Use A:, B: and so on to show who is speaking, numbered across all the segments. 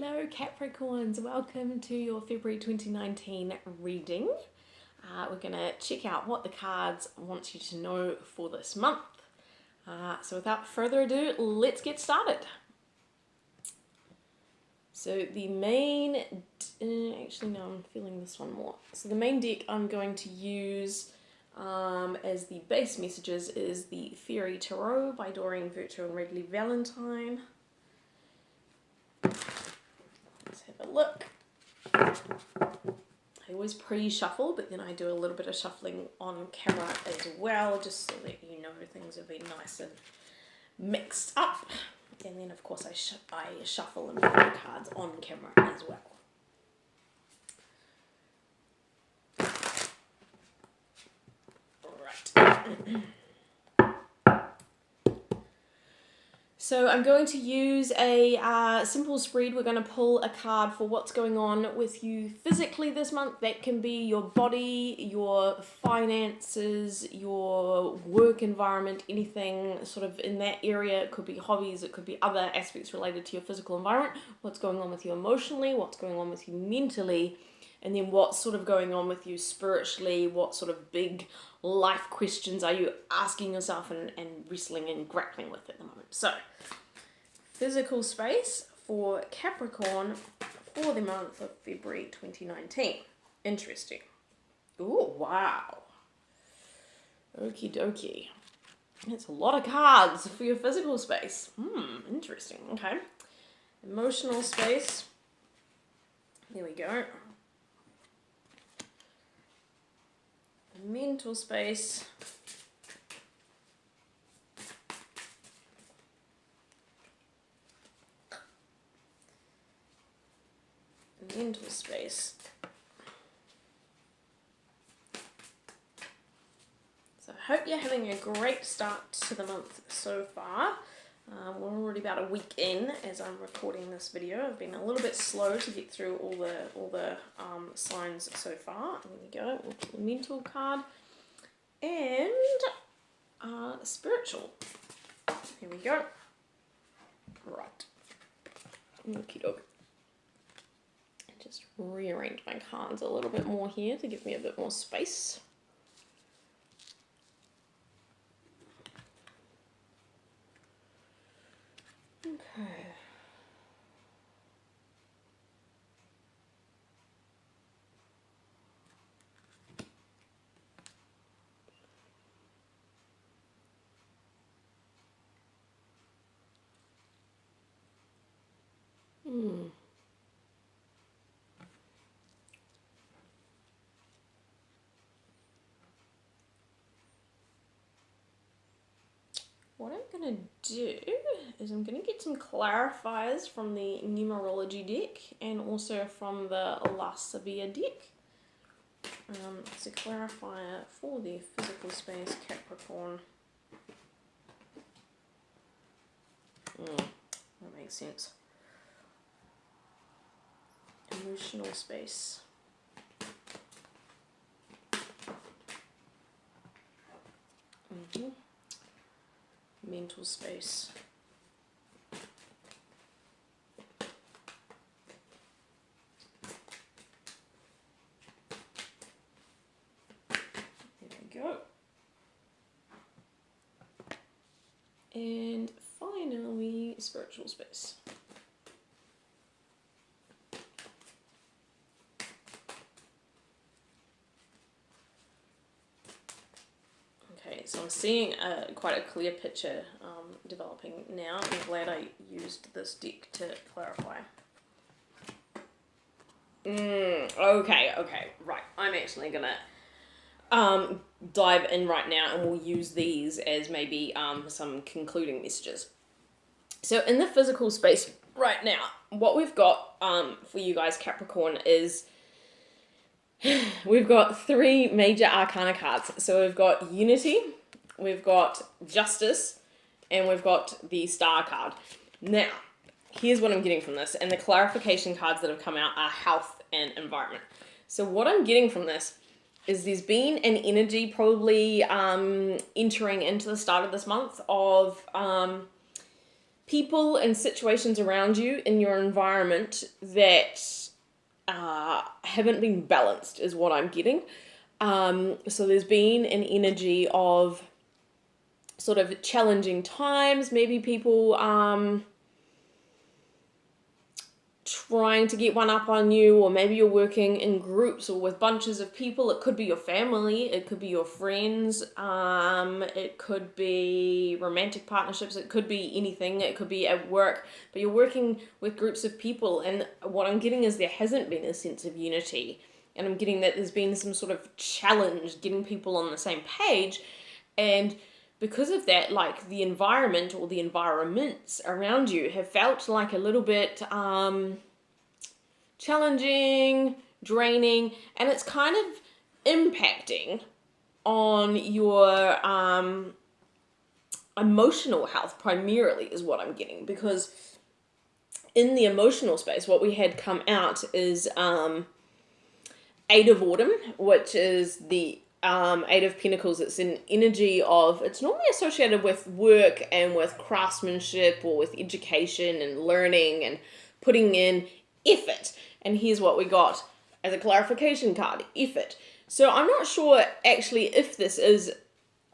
A: Hello Capricorns, welcome to your February 2019 reading. We're going to check out what the cards want you to know for this month. So without further ado, let's get started. So the main, actually no, I'm feeling this one more. So the main deck I'm going to use as the base messages is the Fairy Tarot by Doreen Virtue and Wrigley Valentine. Let's have a look. I always pre-shuffle, but then I do a little bit of shuffling on camera as well, just so that you know things have been nice and mixed up. And then of course I shuffle and put the cards on camera as well. Right. So I'm going to use a simple spread. We're going to pull a card for what's going on with you physically this month. That can be your body, your finances, your work environment, anything sort of in that area. It could be hobbies, it could be other aspects related to your physical environment. What's going on with you emotionally, what's going on with you mentally, and then what's sort of going on with you spiritually. What sort of big life questions are you asking yourself and wrestling and grappling with at the moment. So, physical space for Capricorn for the month of February 2019. Interesting. Ooh, wow. Okie dokie. That's a lot of cards for your physical space. Interesting. Okay. Emotional space. There we go. Mental space. Mental space. So I hope you're having a great start to the month so far. We're already about a week in as I'm recording this video. I've been a little bit slow to get through all the signs so far. There we go. The mental card and spiritual. Here we go. Right. Okie doke. Just rearrange my cards a little bit more here to give me a bit more space. Okay. What I'm going to do is I'm going to get some clarifiers from the numerology deck and also from the La Sevilla deck. It's a clarifier for the physical space Capricorn. That makes sense. Emotional space. Mental space. There we go. And finally, spiritual space. So I'm seeing quite a clear picture developing now. I'm glad I used this deck to clarify. Okay, right. I'm actually gonna dive in right now and we'll use these as maybe some concluding messages. So in the physical space right now, what we've got for you guys Capricorn is we've got three major arcana cards. So we've got Unity, we've got Justice, and we've got the Star card. Now, here's what I'm getting from this, and the clarification cards that have come out are Health and Environment. So what I'm getting from this is there's been an energy probably entering into the start of this month of people and situations around you in your environment that haven't been balanced is what I'm getting. So there's been an energy of sort of challenging times, maybe people trying to get one up on you, or maybe you're working in groups or with bunches of people. It could be your family, it could be your friends, it could be romantic partnerships, it could be anything, it could be at work, but you're working with groups of people, and what I'm getting is there hasn't been a sense of unity, and I'm getting that there's been some sort of challenge getting people on the same page, and because of that, like, the environment or the environments around you have felt like a little bit challenging, draining, and it's kind of impacting on your emotional health primarily is what I'm getting, because in the emotional space, what we had come out is Eight of Autumn, which is the Eight of Pentacles. It's an energy of, it's normally associated with work and with craftsmanship or with education and learning and putting in effort. And here's what we got as a clarification card, effort. So I'm not sure actually if this is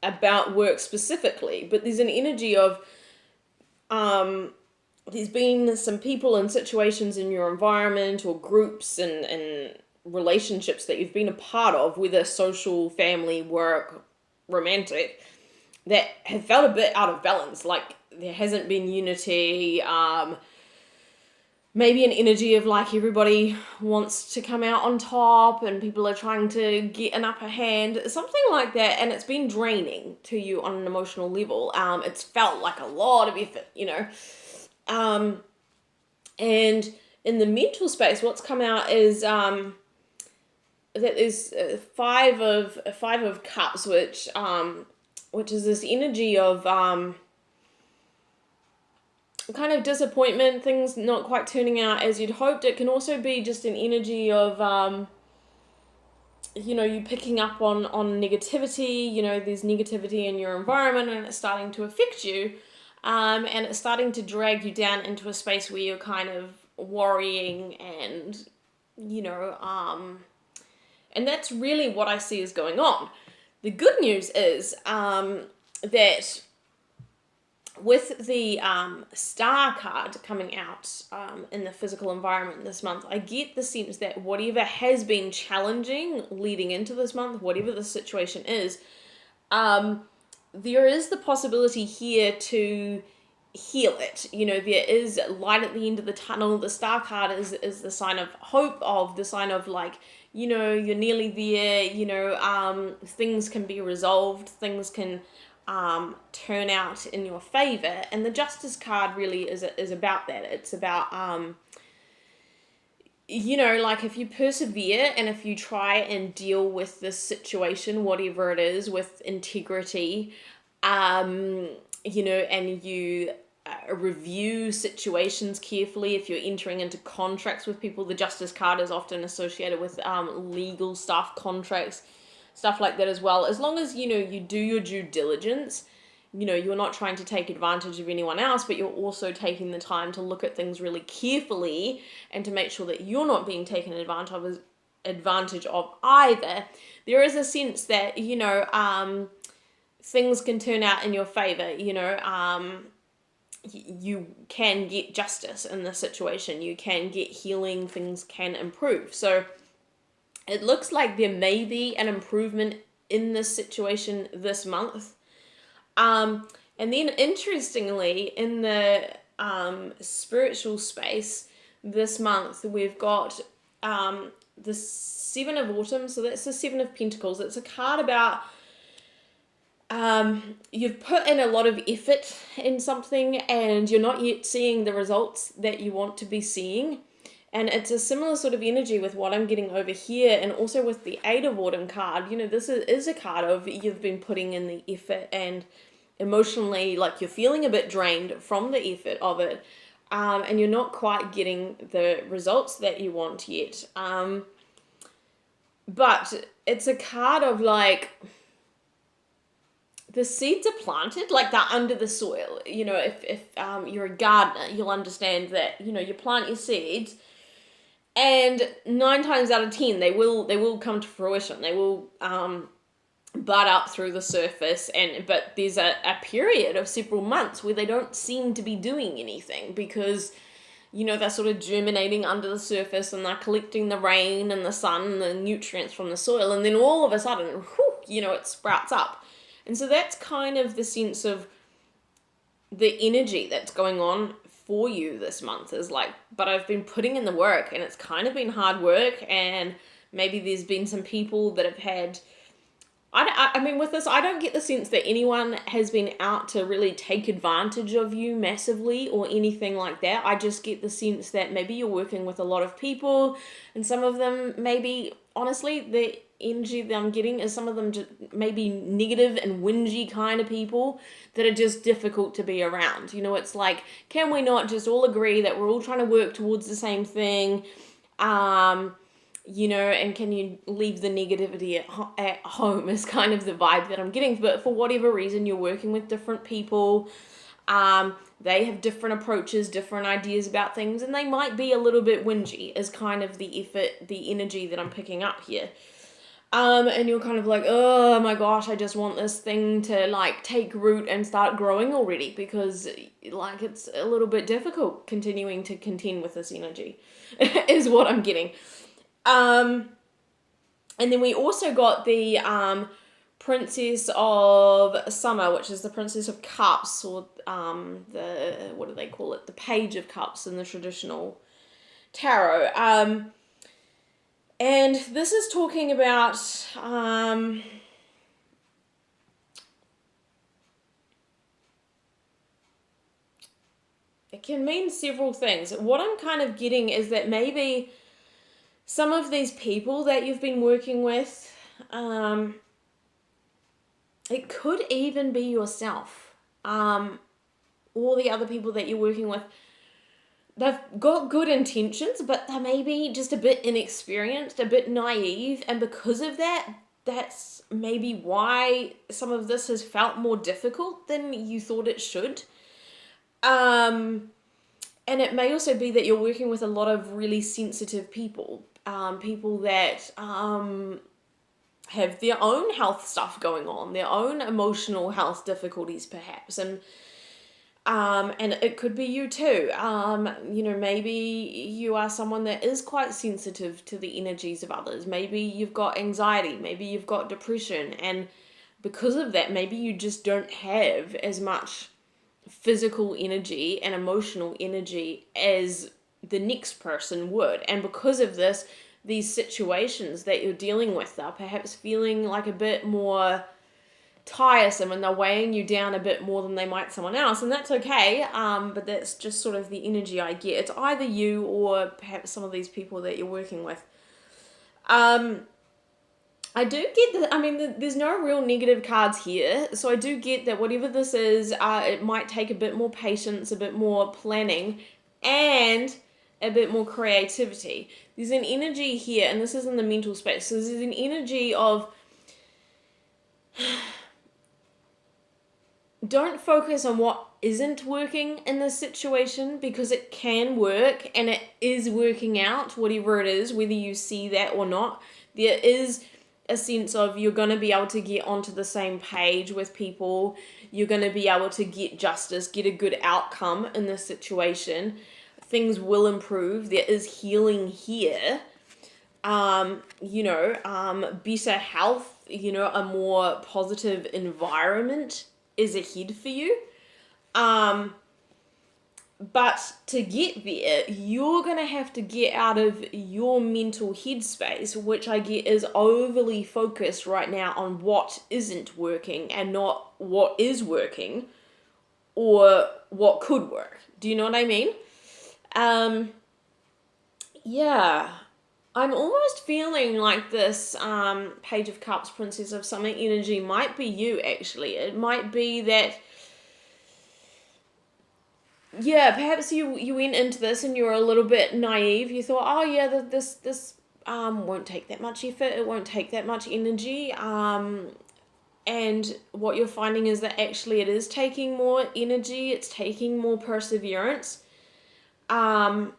A: about work specifically, but there's an energy of there's been some people and situations in your environment or groups and relationships that you've been a part of, whether social, family, work, romantic, that have felt a bit out of balance. Like there hasn't been unity, maybe an energy of like everybody wants to come out on top and people are trying to get an upper hand, something like that, and it's been draining to you on an emotional level. It's felt like a lot of effort, you know. And in the mental space, what's come out is that there's five of cups, which is this energy of kind of disappointment, things not quite turning out as you'd hoped. It can also be just an energy of you picking up on negativity. There's negativity in your environment and it's starting to affect you, and it's starting to drag you down into a space where you're kind of worrying and and that's really what I see is going on. The good news is that with the Star card coming out in the physical environment this month, I get the sense that whatever has been challenging leading into this month, whatever the situation is, there is the possibility here to heal it. There is light at the end of the tunnel. The Star card is the sign of hope, of the sign of like, you're nearly there, things can be resolved, things can turn out in your favor. And the Justice card really is about that. It's about, like if you persevere and if you try and deal with this situation, whatever it is, with integrity, and you review situations carefully. If you're entering into contracts with people, the Justice card is often associated with legal stuff, contracts, stuff like that as well. As long as, you do your due diligence, you're not trying to take advantage of anyone else, but you're also taking the time to look at things really carefully and to make sure that you're not being taken advantage of either. There is a sense that, things can turn out in your favor, you can get justice in this situation, you can get healing, things can improve. So it looks like there may be an improvement in this situation this month. And then interestingly, in the spiritual space this month, we've got the Seven of Autumn. So that's the Seven of Pentacles. It's a card about you've put in a lot of effort in something and you're not yet seeing the results that you want to be seeing. And it's a similar sort of energy with what I'm getting over here, and also with the Eight of Autumn card. This is a card of you've been putting in the effort and emotionally, like, you're feeling a bit drained from the effort of it, and you're not quite getting the results that you want yet. But it's a card of like the seeds are planted, like they're under the soil. You know, if you're a gardener, you'll understand that, you know, you plant your seeds, and 9 times out of 10 they will come to fruition. They will bud up through the surface, but there's a period of several months where they don't seem to be doing anything, because, you know, they're sort of germinating under the surface and they're collecting the rain and the sun and the nutrients from the soil, and then all of a sudden, whew, you know, it sprouts up. And so that's kind of the sense of the energy that's going on for you this month, is like, but I've been putting in the work, and it's kind of been hard work, and maybe there's been some people that have had, I mean, with this, I don't get the sense that anyone has been out to really take advantage of you massively or anything like that. I just get the sense that maybe you're working with a lot of people, and some of them maybe, honestly, the energy that I'm getting is some of them just maybe negative and whingy kind of people that are just difficult to be around. You know, it's like, can we not just all agree that we're all trying to work towards the same thing? You know, and can you leave the negativity at home is kind of the vibe that I'm getting. But for whatever reason, you're working with different people. They have different approaches, different ideas about things, and they might be a little bit whingy is kind of the effort, the energy that I'm picking up here. And you're kind of like, oh my gosh, I just want this thing to like take root and start growing already, because like it's a little bit difficult continuing to contend with this energy is what I'm getting. And then we also got the Princess of Summer, which is the Princess of Cups, or the, what do they call it? The Page of Cups in the traditional tarot. And this is talking about it can mean several things. What I'm kind of getting is that maybe some of these people that you've been working with, it could even be yourself, or the other people that you're working with. They've got good intentions, but they're maybe just a bit inexperienced, a bit naive, and because of that, that's maybe why some of this has felt more difficult than you thought it should. And it may also be that you're working with a lot of really sensitive people. People that have their own health stuff going on, their own emotional health difficulties perhaps, and it could be you too. You know, maybe you are someone that is quite sensitive to the energies of others. Maybe you've got anxiety, maybe you've got depression, and because of that, maybe you just don't have as much physical energy and emotional energy as the next person would. And because of this, these situations that you're dealing with are perhaps feeling like a bit more tiresome, and they're weighing you down a bit more than they might someone else, and that's okay. But that's just sort of the energy I get. It's either you or perhaps some of these people that you're working with. I do get that, I mean, there's no real negative cards here, so I do get that whatever this is, it might take a bit more patience, a bit more planning, and a bit more creativity. There's an energy here, and this is in the mental space, so there's an energy of don't focus on what isn't working in this situation, because it can work, and it is working out, whatever it is, whether you see that or not. There is a sense of you're going to be able to get onto the same page with people. You're going to be able to get justice, get a good outcome in this situation. Things will improve. There is healing here. You know, better health, you know, a more positive environment is ahead for you. But to get there, you're going to have to get out of your mental headspace, which I get is overly focused right now on what isn't working and not what is working or what could work. Do you know what I mean? Yeah. I'm almost feeling like this Page of Cups, Princess of Summer energy might be you, actually. It might be that, yeah, perhaps you went into this and you were a little bit naive. You thought, oh yeah, this won't take that much effort. It won't take that much energy. And what you're finding is that actually it is taking more energy, it's taking more perseverance. And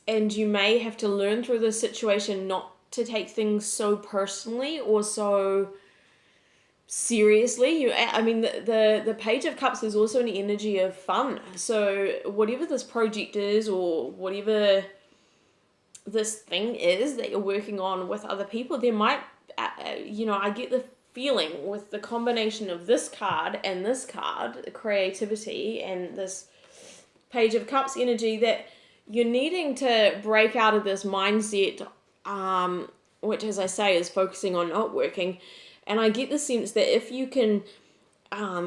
A: you may have to learn through this situation not to take things so personally or so seriously. The Page of Cups is also an energy of fun. So whatever this project is, or whatever this thing is that you're working on with other people, there might, I get the feeling with the combination of this card and this card, creativity, and this Page of Cups energy, that you're needing to break out of this mindset, which, as I say, is focusing on not working. And I get the sense that if you can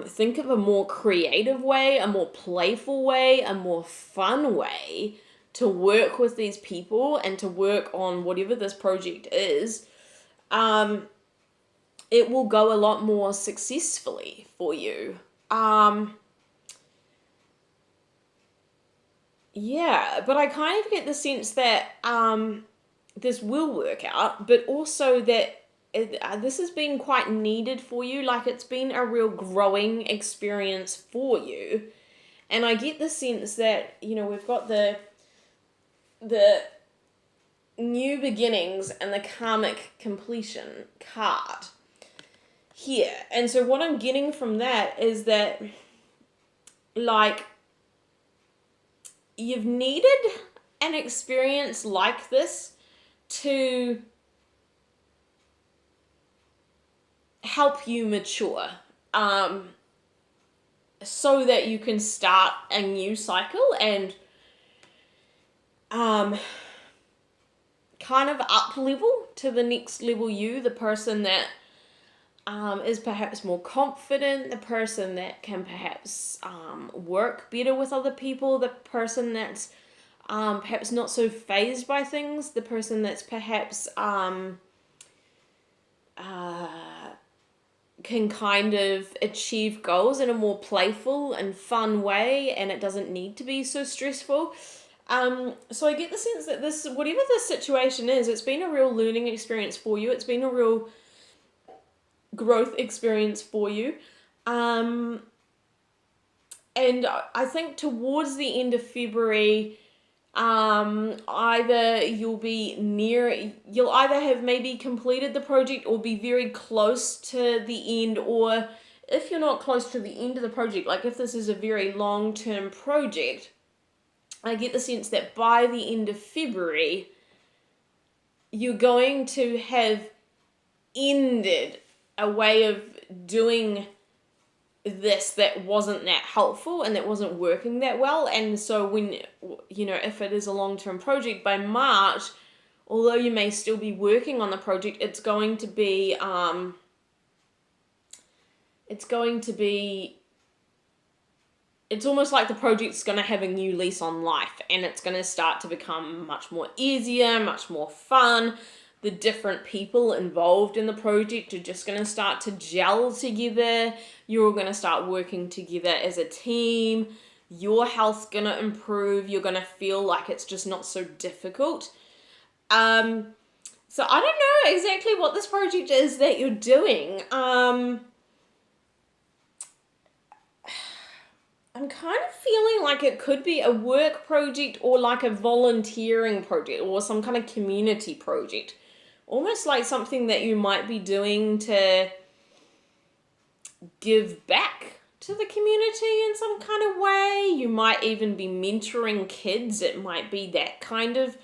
A: think of a more creative way, a more playful way, a more fun way to work with these people and to work on whatever this project is, it will go a lot more successfully for you. Yeah, but I kind of get the sense that this will work out, but also that this has been quite needed for you. Like, it's been a real growing experience for you. And I get the sense that, we've got the new beginnings and the karmic completion card here. And so what I'm getting from that is that, like, you've needed an experience like this to help you mature, so that you can start a new cycle and kind of up level to the next level you, the person that is perhaps more confident, the person that can perhaps work better with other people, the person that's perhaps not so fazed by things, the person that's perhaps can kind of achieve goals in a more playful and fun way, and it doesn't need to be so stressful. So I get the sense that this, whatever this situation is, it's been a real learning experience for you. It's been a real growth experience for you. And I think towards the end of February, either you'll either have maybe completed the project or be very close to the end, or if you're not close to the end of the project, like if this is a very long-term project, I get the sense that by the end of February, you're going to have ended a way of doing this that wasn't that helpful and that wasn't working that well. And so when, if it is a long-term project, by March, although you may still be working on the project, it's almost like the project's going to have a new lease on life, and it's going to start to become much more easier, much more fun. The different people involved in the project are just going to start to gel together. You're all going to start working together as a team. Your health's going to improve. You're going to feel like it's just not so difficult. So I don't know exactly what this project is that you're doing. I'm kind of feeling like it could be a work project or like a volunteering project or some kind of community project. Almost like something that you might be doing to give back to the community in some kind of way. You might even be mentoring kids. It might be that kind of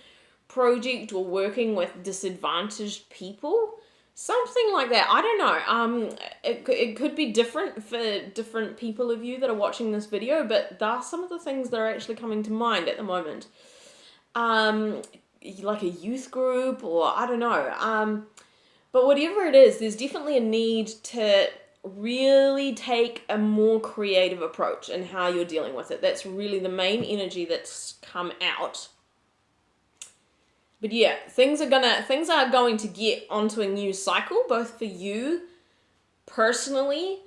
A: project, or working with disadvantaged people. Something like that. I don't know. It could be different for different people of you that are watching this video, but there are some of the things that are actually coming to mind at the moment. Like a youth group, or I don't know. But whatever it is, there's definitely a need to really take a more creative approach in how you're dealing with it. That's really the main energy that's come out. But yeah, things are going to get onto a new cycle, both for you personally,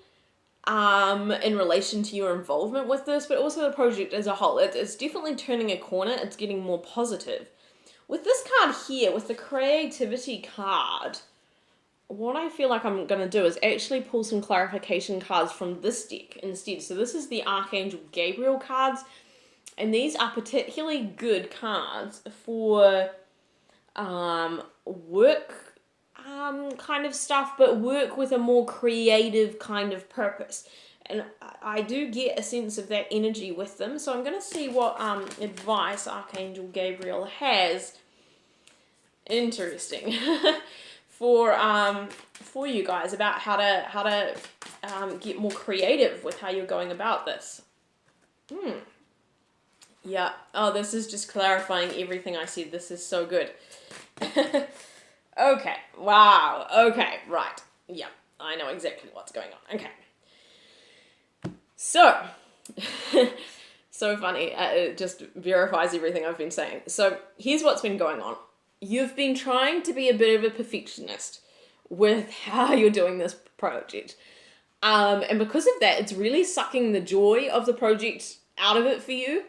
A: in relation to your involvement with this, but also the project as a whole. It's definitely turning a corner. It's getting more positive. With this card here, with the creativity card, what I feel like I'm going to do is actually pull some clarification cards from this deck instead. So this is the Archangel Gabriel cards, and these are particularly good cards for work kind of stuff, but work with a more creative kind of purpose. And I do get a sense of that energy with them. So I'm going to see what advice Archangel Gabriel has. Interesting. for you guys about how to get more creative with how you're going about this. Yeah. Oh, this is just clarifying everything I said. This is so good. Okay. Wow. Okay. Right. Yeah. I know exactly what's going on. Okay. So, so funny. It just verifies everything I've been saying. So here's what's been going on. You've been trying to be a bit of a perfectionist with how you're doing this project. And because of that, it's really sucking the joy of the project out of it for you.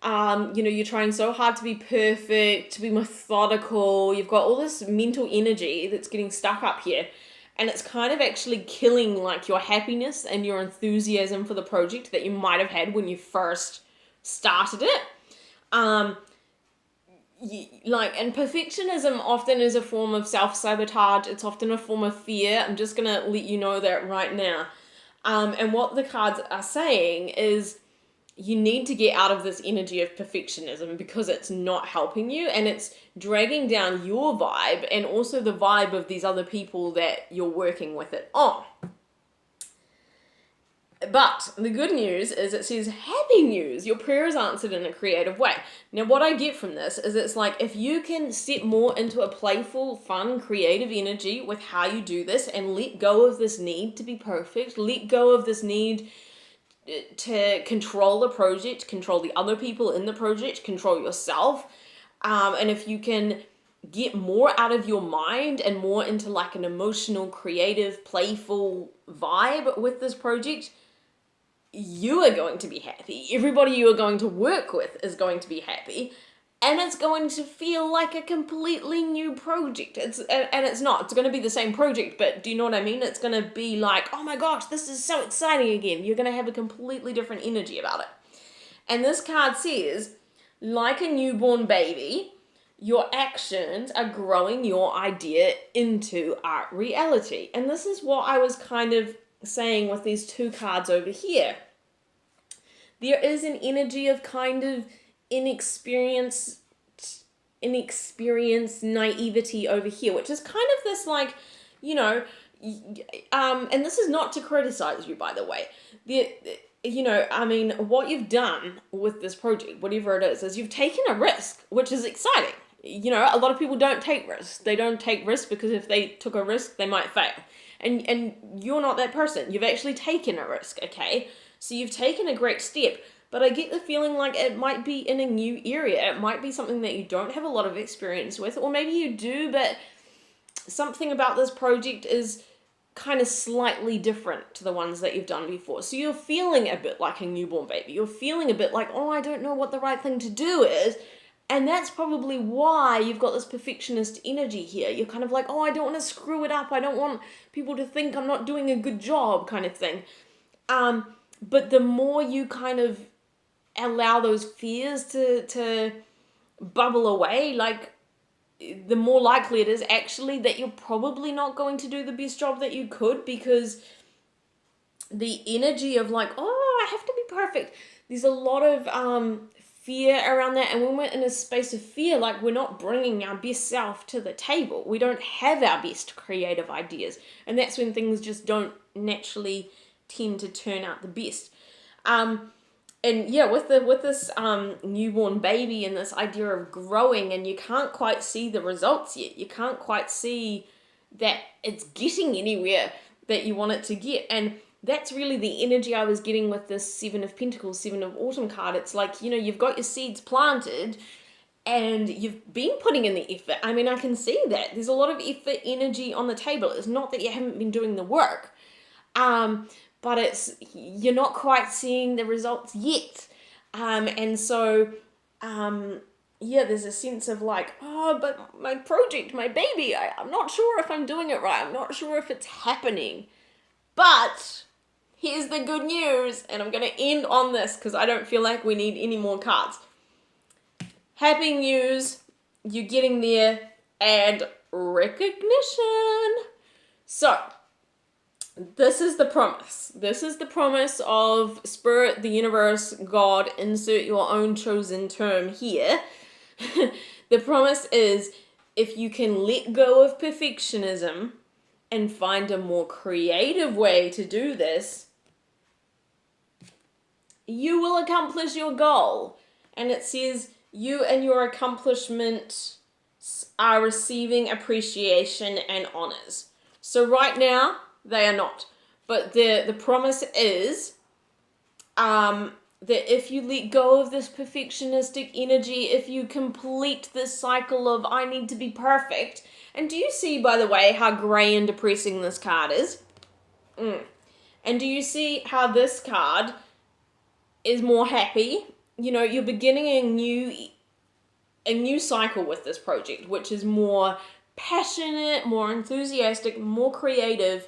A: You're trying so hard to be perfect, to be methodical. You've got all this mental energy that's getting stuck up here. And it's kind of actually killing like your happiness and your enthusiasm for the project that you might have had when you first started it. And perfectionism often is a form of self-sabotage. It's often a form of fear. I'm just going to let you know that right now. And what the cards are saying is you need to get out of this energy of perfectionism because it's not helping you and it's dragging down your vibe and also the vibe of these other people that you're working with it on. But the good news is it says happy news. Your prayer is answered in a creative way. Now, what I get from this is it's like if you can step more into a playful, fun, creative energy with how you do this and let go of this need to be perfect, let go of this need to control the project, control the other people in the project, control yourself. And if you can get more out of your mind and more into like an emotional, creative, playful vibe with this project, you are going to be happy. Everybody you are going to work with is going to be happy. And it's going to feel like a completely new project. It's not. It's going to be the same project, but do you know what I mean? It's going to be like, oh my gosh, this is so exciting again. You're going to have a completely different energy about it. And this card says, like a newborn baby, your actions are growing your idea into art reality. And this is what I was kind of saying with these two cards over here. There is an energy of kind of inexperienced naivety over here, which is kind of this like, and this is not to criticize you, by the way. What you've done with this project, whatever it is you've taken a risk, which is exciting. A lot of people don't take risks. They don't take risks because if they took a risk, they might fail. And you're not that person. You've actually taken a risk, okay? So you've taken a great step. But I get the feeling like it might be in a new area. It might be something that you don't have a lot of experience with. Or maybe you do, but something about this project is kind of slightly different to the ones that you've done before. So you're feeling a bit like a newborn baby. You're feeling a bit like, oh, I don't know what the right thing to do is. And that's probably why you've got this perfectionist energy here. You're kind of like, oh, I don't want to screw it up. I don't want people to think I'm not doing a good job kind of thing. But the more you kind of allow those fears to bubble away, like the more likely it is actually that you're probably not going to do the best job that you could, because the energy of like, oh, I have to be perfect. There's a lot of fear around that. And when we're in a space of fear, like we're not bringing our best self to the table. We don't have our best creative ideas. And that's when things just don't naturally tend to turn out the best. And yeah, with this newborn baby and this idea of growing, and you can't quite see the results yet. You can't quite see that it's getting anywhere that you want it to get. And that's really the energy I was getting with this Seven of Pentacles, Seven of Autumn card. It's like, you've got your seeds planted and you've been putting in the effort. I mean, I can see that. There's a lot of effort, energy on the table. It's not that you haven't been doing the work. But you're not quite seeing the results yet. There's a sense of like, oh, oh, but my project, my baby, I'm not sure if I'm doing it right. I'm not sure if it's happening. But here's the good news, and I'm going to end on this because I don't feel like we need any more cards. Happy news, you're getting there, and recognition. So, this is the promise. This is the promise of Spirit, the universe, God, insert your own chosen term here. The promise is, if you can let go of perfectionism and find a more creative way to do this, you will accomplish your goal. And it says, you and your accomplishments are receiving appreciation and honors. So right now, they are not. But the promise is that if you let go of this perfectionistic energy, if you complete this cycle of I need to be perfect, and do you see, by the way, how grey and depressing this card is? And do you see how this card is more happy? You know, you're beginning a new cycle with this project, which is more passionate, more enthusiastic, more creative,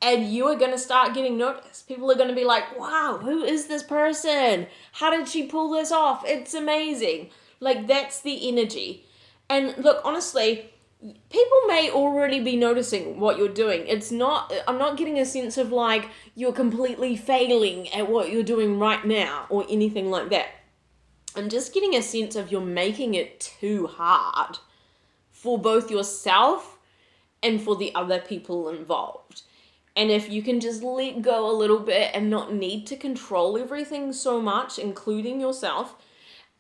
A: and you are going to start getting noticed. People are going to be like, wow, who is this person? How did she pull this off? It's amazing. Like, that's the energy. And look, honestly, people may already be noticing what you're doing. I'm not getting a sense of like you're completely failing at what you're doing right now or anything like that. I'm just getting a sense of you're making it too hard for both yourself and for the other people involved. And if you can just let go a little bit and not need to control everything so much, including yourself,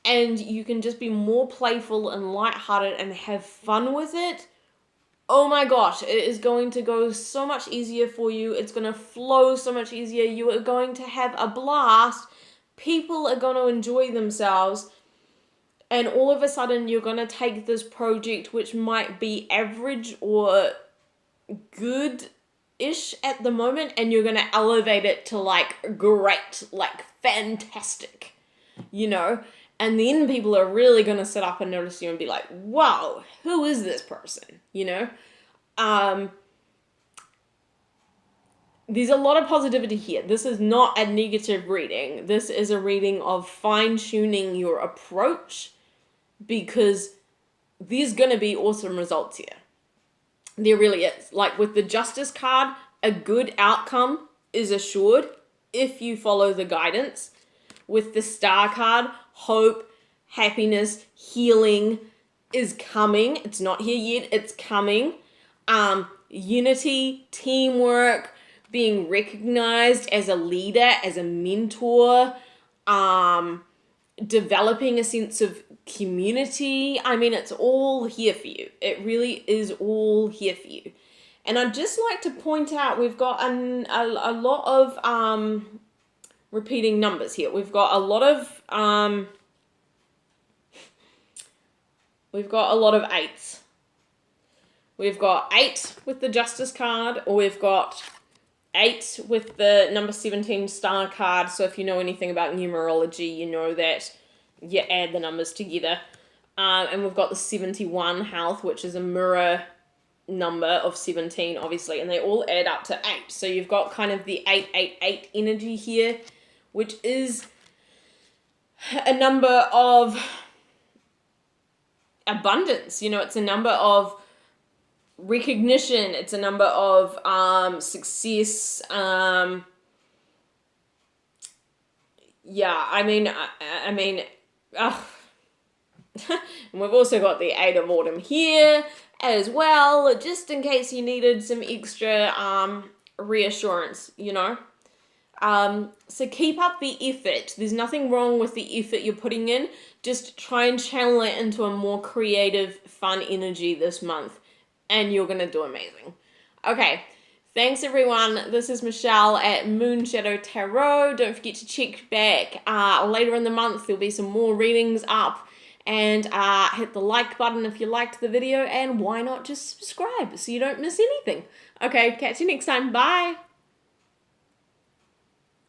A: and you can just be more playful and lighthearted and have fun with it, oh my gosh, it is going to go so much easier for you. It's going to flow so much easier. You are going to have a blast. People are going to enjoy themselves. And all of a sudden, you're going to take this project, which might be average or good-ish at the moment, and you're going to elevate it to like great, like fantastic, you know? And then people are really going to sit up and notice you and be like, wow, who is this person? You know? There's a lot of positivity here. This is not a negative reading. This is a reading of fine-tuning your approach, because there's going to be awesome results here. There really is. Like with the Justice card, a good outcome is assured if you follow the guidance. With the Star card, hope, happiness, healing is coming. It's not here yet. It's coming. Unity, teamwork, being recognized as a leader, as a mentor, developing a sense of community. I mean, it's all here for you. It really is all here for you. And I'd just like to point out, we've got a lot of repeating numbers here. We've got a lot of eights. We've got 8 with the Justice card, or we've got 8 with the number 17 Star card. So if you know anything about numerology, you know that you add the numbers together. And we've got the 71 health, which is a mirror number of 17, obviously, and they all add up to 8. So you've got kind of the 888 energy here, which is a number of abundance. You know, it's a number of recognition. It's a number of success. Yeah, I mean, and we've also got the 8 of autumn here as well, just in case you needed some extra reassurance, you know. So keep up the effort. There's nothing wrong with the effort you're putting in. Just try and channel it into a more creative, fun energy this month, and you're going to do amazing. Okay, thanks everyone. This is Michelle at MoonShadow Tarot. Don't forget to check back later in the month. There'll be some more readings up. And hit the like button if you liked the video, and why not just subscribe so you don't miss anything. Okay, catch you next time. Bye!